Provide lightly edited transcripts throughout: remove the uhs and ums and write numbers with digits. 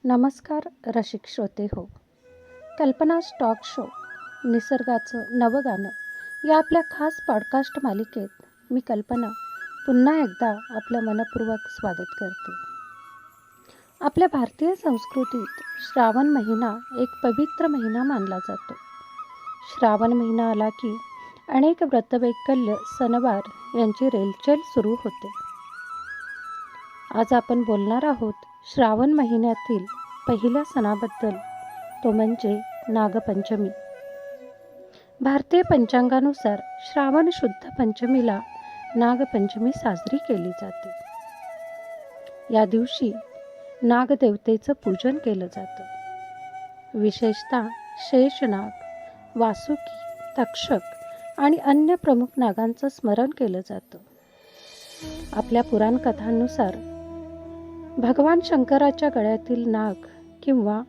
नमस्कार रसिक श्रोते हो. कल्पना टॉक शो निसर्गाचं नवं गाणं या आपल्या खास पॉडकास्ट मालिकेत मी कल्पना पुन्हा एकदा आपलं मनपूर्वक स्वागत करते. आपल्या भारतीय संस्कृतीत श्रावण महिना एक पवित्र महिना मानला जातो. श्रावण महिना आला की अनेक व्रतवैकल्य सणवार यांची रेलचेल सुरू होते. आज आपण बोलणार आहोत श्रावण महिन्यातील पहिल्या सणाबद्दल, तो म्हणजे नागपंचमी. भारतीय पंचांगानुसार श्रावण शुद्ध पंचमीला नागपंचमी साजरी केली जाते. या दिवशी नागदेवतेचं पूजन केलं जातं. विशेषतः शेषनाग, वासुकी, तक्षक आणि अन्य प्रमुख नागांचं स्मरण केलं जातं. आपल्या पुराणकथांनुसार भगवान शंकराच्या गळ्यातील नाग किंवा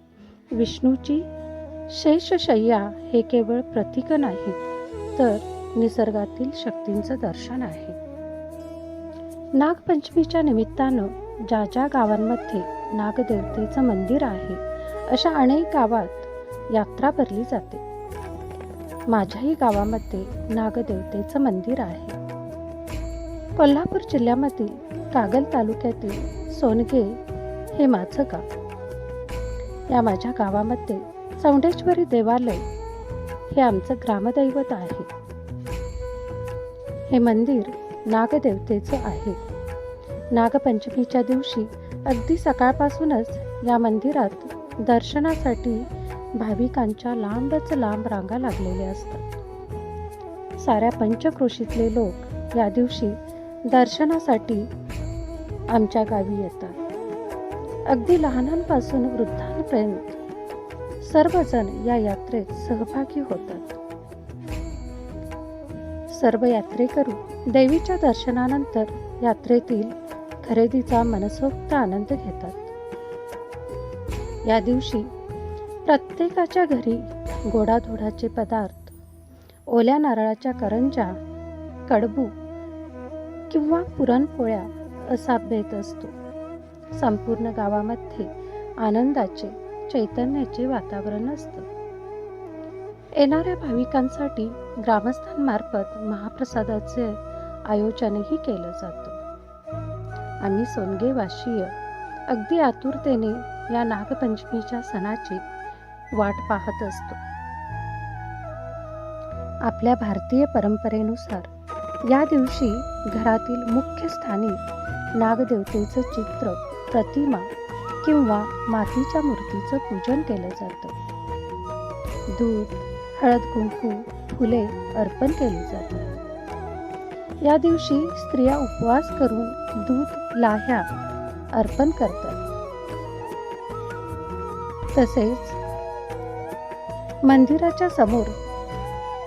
विष्णूची शेषशय्या हे केवळ प्रतीक नाही, तर निसर्गातील शक्तींचं दर्शन आहे. नागपंचमीच्या निमित्तानं ज्या ज्या गावांमध्ये नागदेवतेचं मंदिर आहे, अशा अनेक गावात यात्रा भरली जाते. माझ्याही गावामध्ये नागदेवतेचं मंदिर आहे. कोल्हापूर जिल्ह्यामधील कागल तालुक्यातील सोनगे हे माझं गाव. या माझ्या गावामध्ये चौंडेश्वरी देवालय हे आमचं ग्रामदैवत आहे. हे मंदिर नागदेवतेचं आहे. नागपंचमीच्या दिवशी अगदी सकाळपासूनच या मंदिरात दर्शनासाठी भाविकांच्या लांबच लांब रांगा लागलेल्या असतात. साऱ्या पंचक्रोशीतले लोक या दिवशी दर्शनासाठी आमच्या गावी येतात. अगदी लहानांपासून वृद्धांपर्यंत सर्वजण या यात्रेत सहभागी होतात. सर्व यात्रेकरू देवीच्या दर्शनानंतर यात्रेतील खरेदीचा मनसोक्त आनंद घेतात. या दिवशी प्रत्येकाच्या घरी गोडाधोडाचे पदार्थ, ओल्या नारळाच्या करंज्या, कडबू किंवा पुरणपोळ्या असा बेत असतो. संपूर्ण गावामध्ये आनंदाचे, चैतन्याचे वातावरण असतं. येणाऱ्या भाविकांसाठी ग्रामस्थांमार्फत महाप्रसादाचे आयोजनही केलं जातं. आम्ही सोनगेवासीय अगदी आतुरतेने या नागपंचमीच्या सणाची वाट पाहत असतो. आपल्या भारतीय परंपरेनुसार या दिवशी घरातील मुख्य स्थानी नागदेवतेचं चित्र, प्रतिमा किंवा मातीच्या मूर्तीचं पूजन केलं जातं. दूध, हळद, कुंकू, फुले अर्पण केली जातात. या दिवशी स्त्रिया उपवास करून दूध, लाह्या अर्पण करतात. तसेच मंदिराच्या समोर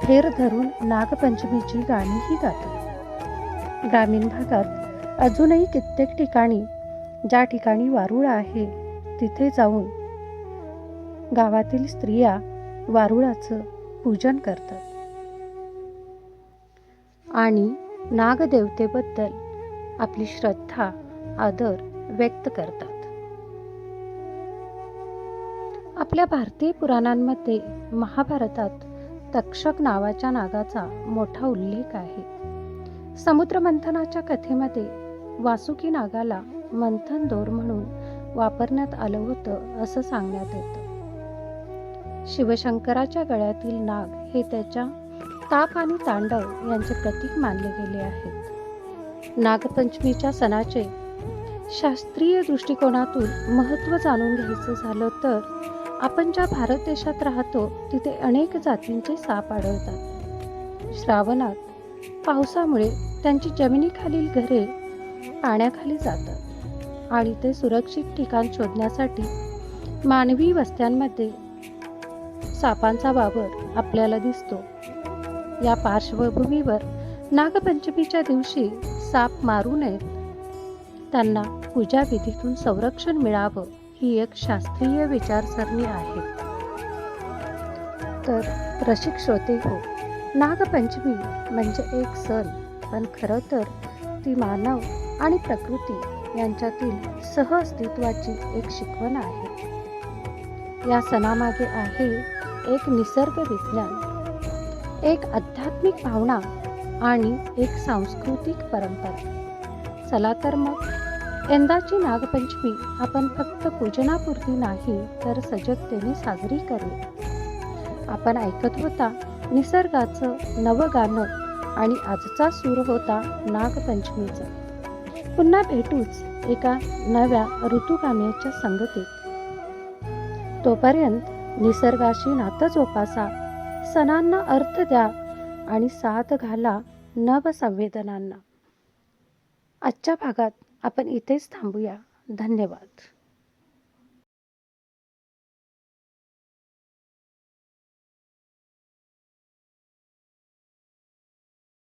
फेर धरून नागपंचमीची गाणीही गातात. ग्रामीण भागात अजूनही कित्येक ठिकाणी, ज्या ठिकाणी वारुळ आहे, तिथे जाऊन गावातील स्त्रिया वारुळाचं पूजन करतात आणि नागदेवतेबद्दल आपली श्रद्धा, आदर व्यक्त करतात. आपल्या भारतीय पुराणांमध्ये महाभारतात तक्षक नावाच्या नागाचा मोठा उल्लेख आहे. समुद्रमंथनाच्या कथेमध्ये वासुकी नागाला मंथन दोर म्हणून वापरण्यात आलं होतं असं सांगण्यात येतं. शिवशंकराच्या गळ्यातील नाग हे त्याच्या ताप आणि तांडव यांचे प्रतीक मानले गेले आहेत. नागपंचमीच्या सणाचे शास्त्रीय दृष्टिकोनातून महत्त्व जाणून घ्यायचं झालं तर आपण ज्या भारत देशात राहतो तिथे अनेक जातींचे साप आढळतात. श्रावणात पावसामुळे त्यांची जमिनीखालील घरे पाण्याखाली जातात आणि ते सुरक्षित ठिकाण शोधण्यासाठी मानवी वस्त्यांमध्ये सापांचा वावर आपल्याला दिसतो. या पार्श्वभूमीवर नागपंचमीच्या दिवशी साप मारू नयेत, त्यांना पूजाविधीतून संरक्षण मिळावं ही एक शास्त्रीय विचारसरणी आहे. तर रसिक श्रोते हो, नागपंचमी म्हणजे एक सण, पण खरं तर ती मानव आणि प्रकृती यांच्यातील सहअस्तित्वाची एक शिकवण आहे. या सणामागे आहे एक निसर्ग विज्ञान, एक आध्यात्मिक भावना आणि एक सांस्कृतिक परंपरा. चला तर मग यंदाची नागपंचमी आपण फक्त पूजनापुरती नाही तर सजगतेने साजरी करूया. आपण ऐकत होता निसर्गाचं नवं गाणं आणि आजचा सूर होता नागपंचमीचा. पुन्हा भेटूच एका नव्या ऋतुगाण्याच्या संगतीत. तोपर्यंत निसर्गाशी नातं जोपासा, सणांना अर्थ द्या आणि साथ घाला नवसंवेदनांना. आजच्या भागात आपण इथेच थांबूया. धन्यवाद.